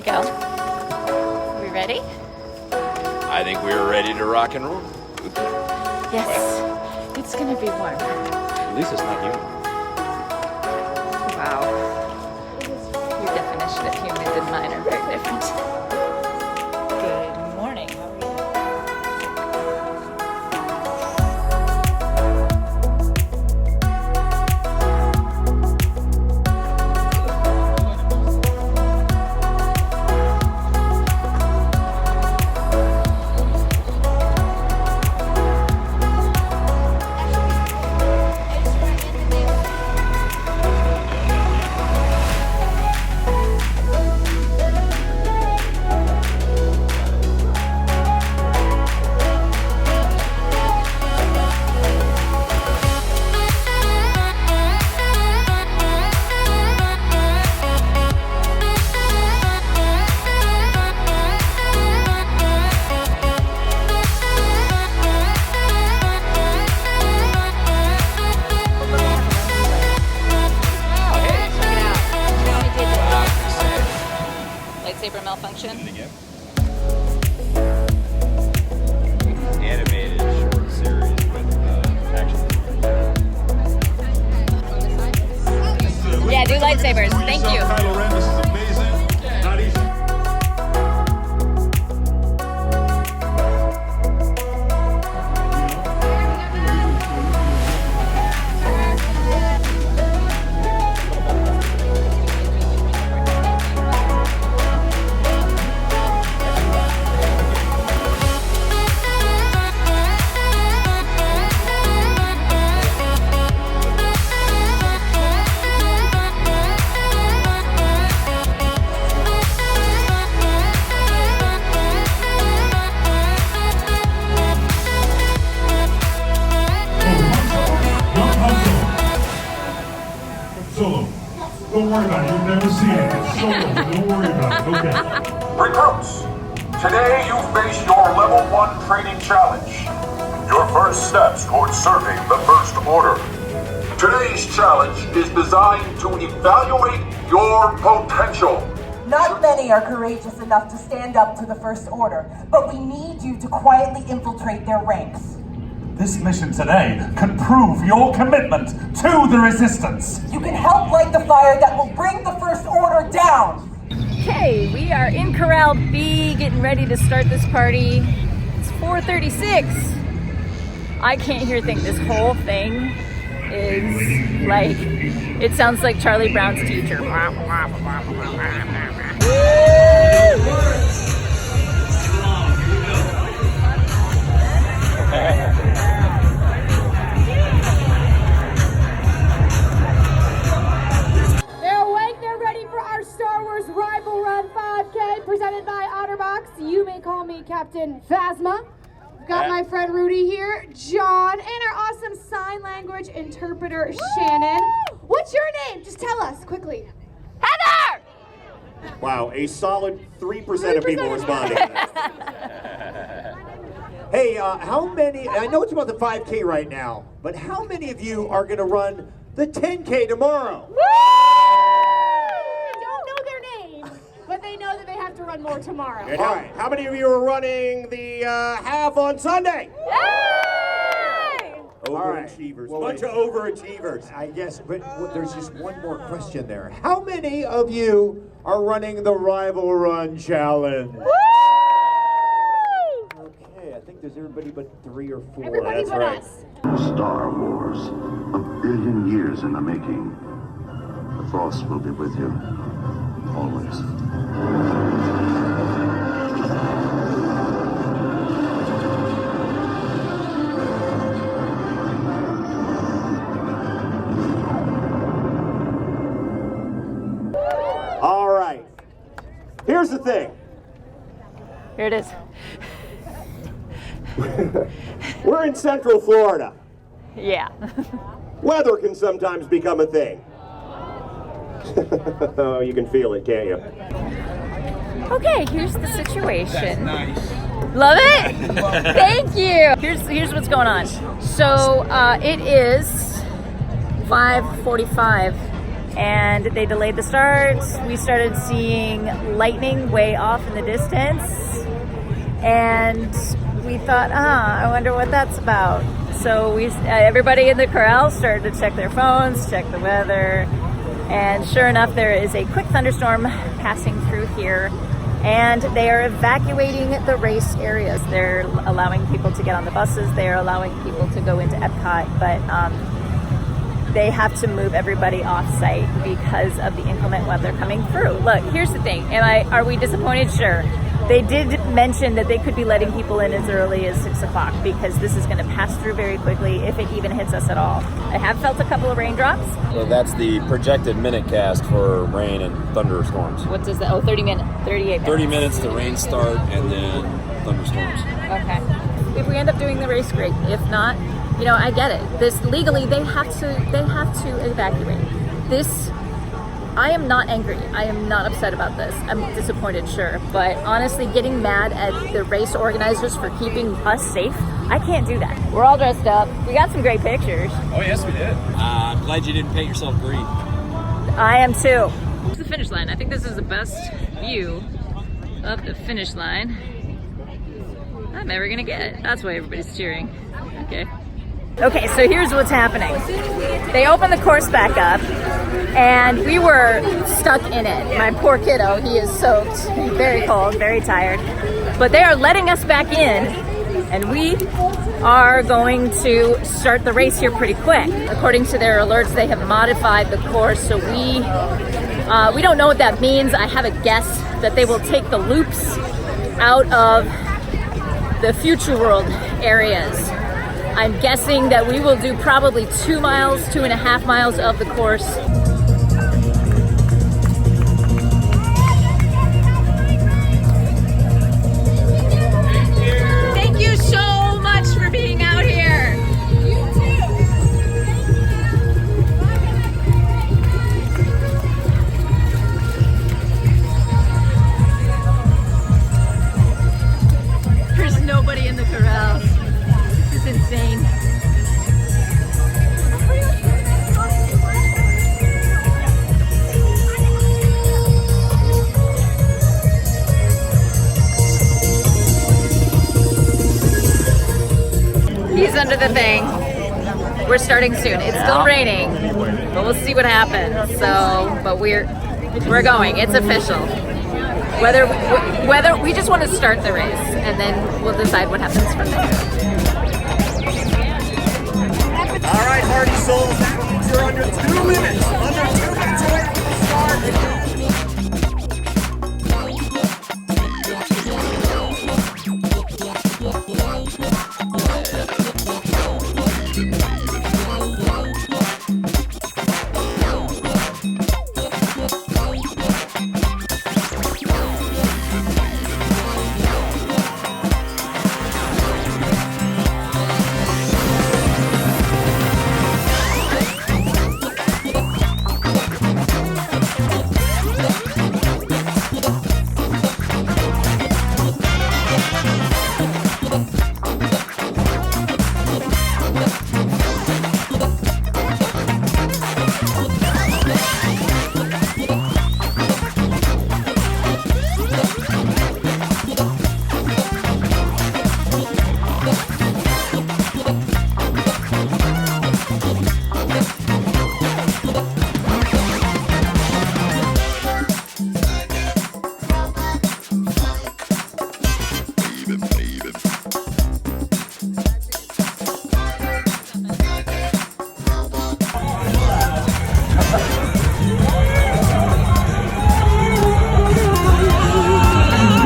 go. We ready? I think we are ready to rock and roll. Yes. It's gonna be warm. At least it's not humid. Wow. Your definition of humid and mine are very different. Good morning. How lightsaber malfunction. Animated short series with action. Yeah, do lightsabers. Thank you. Kylo Ren, this is amazing. Not easy. Solo. Don't worry about it. You've never seen it. It's solo. Don't worry about it. Okay. Recruits, today you face your level 1 training challenge. Your first steps towards serving the First Order. Today's challenge is designed to evaluate your potential. Not many are courageous enough to stand up to the First Order, but we need you to quietly infiltrate their ranks. This mission today can prove your commitment to the Resistance. You can help light the fire that will bring the First Order down. Okay, we are in Corral B, getting ready to start this party. It's 4:36. I can't hear a thing. This whole thing is like, it sounds like Charlie Brown's teacher. They're awake, they're ready for our Star Wars Rival Run 5K presented by Otterbox. You may call me Captain Phasma. We've got my friend Rudy here, John, and our awesome sign language interpreter, Shannon. What's your name? Just tell us quickly. Heather! Wow, a solid 3% of people responding. Hey, how many, I know it's about the 5K right now, but how many of you are going to run the 10K tomorrow? I don't know their name, but they know that they have to run more tomorrow. And how many of you are running the half on Sunday? Yay! Overachievers, bunch of overachievers. I guess, but there's just one more question there. How many of you are running the Rival Run Challenge? Okay, I think there's everybody but 3 or 4. Everybody That's but right. us. Star Wars, a billion years in the making. The Force will be with you, always. All right, here's the thing. Here it is. We're in Central Florida. Yeah. Weather can sometimes become a thing. Oh, you can feel it, can't you? Okay, here's the situation. Love it? Thank you. Here's what's going on. So it is 5:45 and they delayed the start. We started seeing lightning way off in the distance, and we thought, I wonder what that's about. So everybody in the corral started to check their phones, check the weather, and sure enough, there is a quick thunderstorm passing through here, and they are evacuating the race areas. They're allowing people to get on the buses, they're allowing people to go into Epcot, but they have to move everybody off site because of the inclement weather coming through. Look, here's the thing, are we disappointed? Sure. They did mention that they could be letting people in as early as 6 o'clock because this is going to pass through very quickly if it even hits us at all. I have felt a couple of raindrops. So that's the projected minute cast for rain and thunderstorms. What does that? Oh, 38 minutes. 30 minutes to rain start and then thunderstorms. Okay. If we end up doing the race, great. If not, I get it. This legally, they have to evacuate. I am not angry. I am not upset about this. I'm disappointed, sure. But honestly, getting mad at the race organizers for keeping us safe, I can't do that. We're all dressed up. We got some great pictures. Oh, yes, we did. I'm glad you didn't paint yourself green. I am too. It's the finish line. I think this is the best view of the finish line I'm ever gonna get. That's why everybody's cheering. Okay, so here's what's happening. They opened the course back up, and we were stuck in it. My poor kiddo, he is soaked, very cold, very tired. But they are letting us back in, and we are going to start the race here pretty quick. According to their alerts, they have modified the course, so we don't know what that means. I have a guess that they will take the loops out of the Future World areas. I'm guessing that we will do probably 2 miles, 2.5 miles of the course. Thank you so much for being out here. You too. There's nobody in the corral. It's insane. He's under the thing. We're starting soon. It's still raining, but we'll see what happens. But we're going. It's official. Whether we just want to start the race, and then we'll decide what happens from there. All right, Hardy Souls, that means you're under 2 minutes. Under 2 minutes away from the start.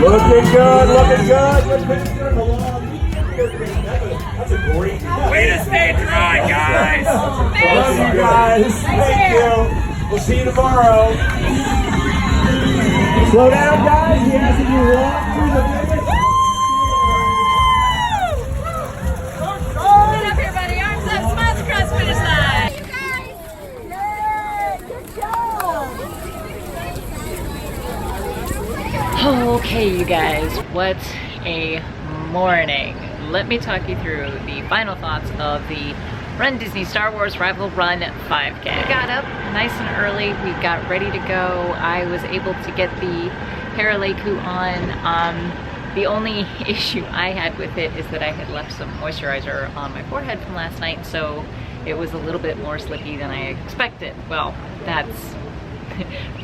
Looking good, looking good. That's a great Way to stay dry, guys. Love you guys. Thank you. We'll see you tomorrow. Slow down, guys. He has to be walk through the finish. Hold it up here, buddy. Arms up. Smiles across finish line. Okay, you guys, what a morning. Let me talk you through the final thoughts of the Rundisney Star Wars Rival Run 5K. We got up nice and early. We got ready to go. I was able to get the Haraleku on. The only issue I had with it is that I had left some moisturizer on my forehead from last night, so it was a little bit more slippy than I expected. Well, that's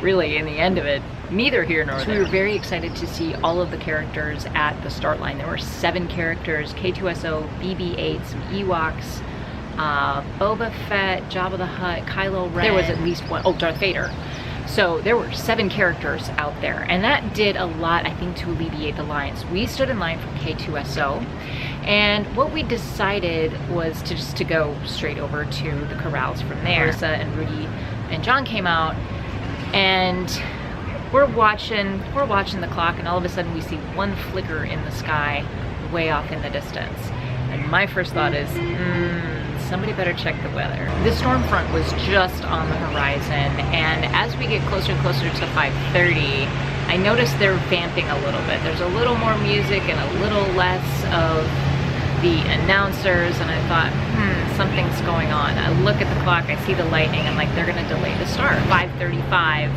really, in the end of it, neither here nor there. So we were very excited to see all of the characters at the start line. There were 7 characters: K2SO, BB-8, some Ewoks, Boba Fett, Jabba the Hutt, Kylo Ren. There was at least one, oh, Darth Vader. So there were 7 characters out there, and that did a lot, I think, to alleviate the lines. We stood in line for K2SO, and what we decided was to go straight over to the corrals from there. Marissa and Rudy and John came out, and we're watching the clock, and all of a sudden we see one flicker in the sky way off in the distance. And my first thought is, somebody better check the weather. The storm front was just on the horizon, and as we get closer and closer to 5:30, I noticed they're vamping a little bit. There's a little more music and a little less of the announcers, and I thought, something's going on. I look at the clock, I see the lightning, I'm like, they're gonna delay the start. 5:35.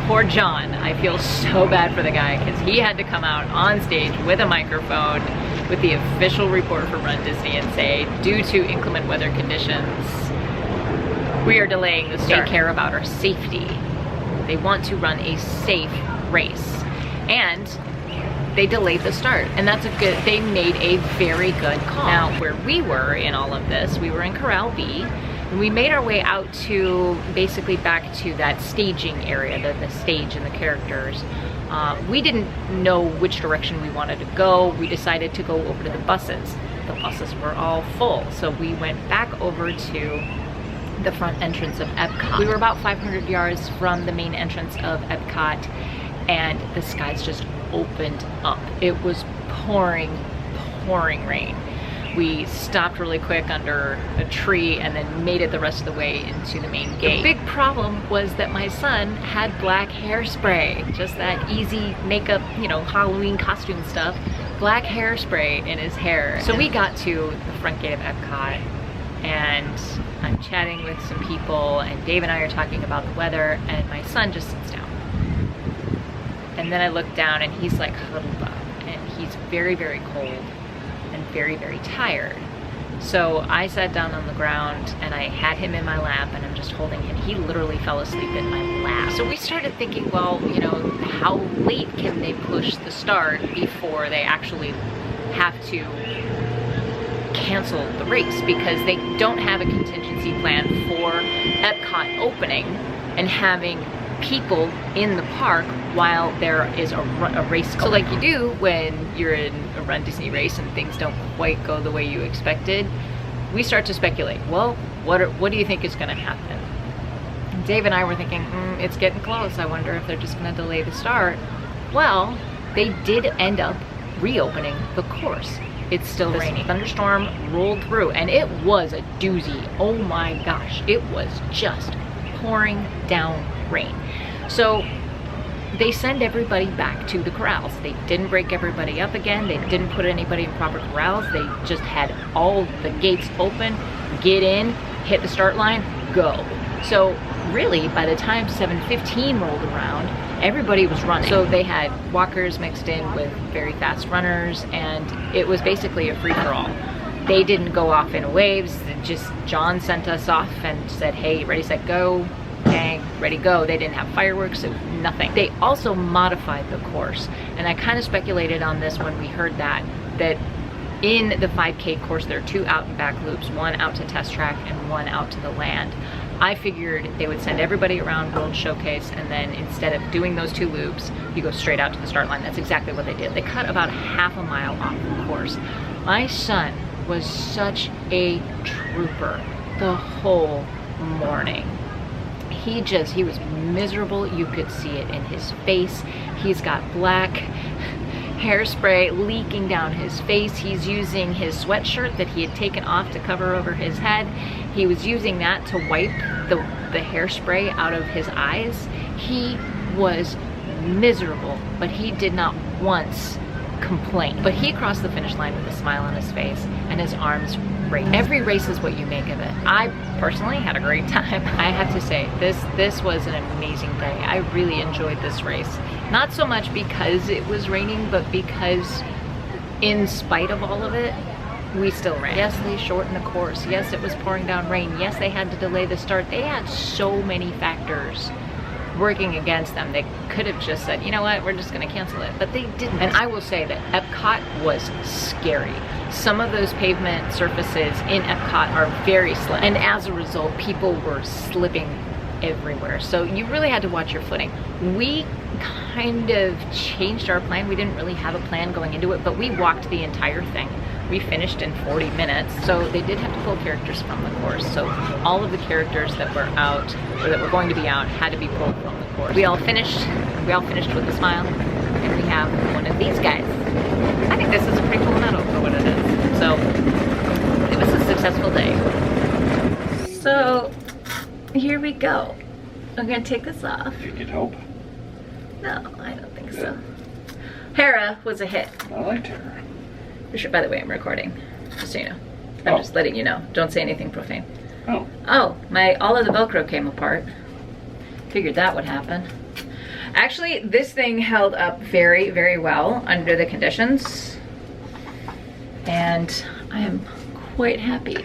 Poor John. I feel so bad for the guy because he had to come out on stage with a microphone with the official report from Rundisney and say, due to inclement weather conditions, we are delaying the start. They care about our safety. They want to run a safe race. And they delayed the start. And that's a good, they made a very good call. Now, where we were in all of this, we were in Corral B. And we made our way out to, basically back to that staging area, the stage and the characters. We didn't know which direction we wanted to go. We decided to go over to the buses. The buses were all full, so we went back over to the front entrance of Epcot. We were about 500 yards from the main entrance of Epcot, and the skies just opened up. It was pouring rain. We stopped really quick under a tree and then made it the rest of the way into the main gate. The big problem was that my son had black hairspray, just that easy makeup, you know, Halloween costume stuff, black hairspray in his hair. So we got to the front gate of Epcot, and I'm chatting with some people, and Dave and I are talking about the weather, and my son just sits down. And then I look down, and he's like huddled up, and he's very, very cold and very, very tired. So I sat down on the ground and I had him in my lap, and I'm just holding him. He literally fell asleep in my lap. So we started thinking, well, you know, how late can they push the start before they actually have to cancel the race, because they don't have a contingency plan for Epcot opening and having people in the park while there is a race going. So like you do when you're in a Rundisney race and things don't quite go the way you expected, we start to speculate. Well, what do you think is going to happen? Dave and I were thinking, it's getting close. I wonder if they're just going to delay the start. Well, they did end up reopening the course. It's still raining. Thunderstorm rolled through, and it was a doozy. Oh my gosh, it was just pouring down rain. So they send everybody back to the corrals. They didn't break everybody up again. They didn't put anybody in proper corrals. They just had all the gates open, get in, hit the start line, go. So really, by the time 7:15 rolled around, everybody was running. So they had walkers mixed in with very fast runners, and it was basically a free-for-all. They didn't go off in waves. Just John sent us off and said, hey, ready, set, go. Gang, ready, go. They didn't have fireworks, nothing. They also modified the course, and I kind of speculated on this when we heard that in the 5K course there are 2 out and back loops, one out to test track and one out to the land. I figured they would send everybody around World Showcase, and then instead of doing those 2 loops, you go straight out to the start line. That's exactly what they did. They cut about half a mile off the course. My son was such a trooper the whole morning. He was miserable. You could see it in his face. He's got black hairspray leaking down his face. He's using his sweatshirt that he had taken off to cover over his head. He was using that to wipe the hairspray out of his eyes. He was miserable, but he did not once complaint. But he crossed the finish line with a smile on his face and his arms raised. Every race is what you make of it. I personally had a great time. I have to say, this was an amazing day. I really enjoyed this race. Not so much because it was raining, but because in spite of all of it, we still ran. Yes, they shortened the course. Yes, it was pouring down rain. Yes, they had to delay the start. They had so many factors working against them. They could have just said, you know what, we're just gonna cancel it, but they didn't. And I will say that Epcot was scary. Some of those pavement surfaces in Epcot are very slick, and as a result, people were slipping everywhere. So you really had to watch your footing. We kind of changed our plan. We didn't really have a plan going into it, but we walked the entire thing. We finished in 40 minutes, so they did have to pull characters from the course. So all of the characters that were out, or that were going to be out, had to be pulled from the course. We all finished with a smile, and we have one of these guys. I think this is a pretty cool medal for what it is. So it was a successful day. So here we go. I'm gonna take this off. You need help? No, I don't think so. Hera was a hit. I liked Hera. For sure. By the way, I'm recording, just so you know. I'm just letting you know. Don't say anything profane. Oh. Oh, all of the Velcro came apart. Figured that would happen. Actually, this thing held up very, very well under the conditions. And I am quite happy.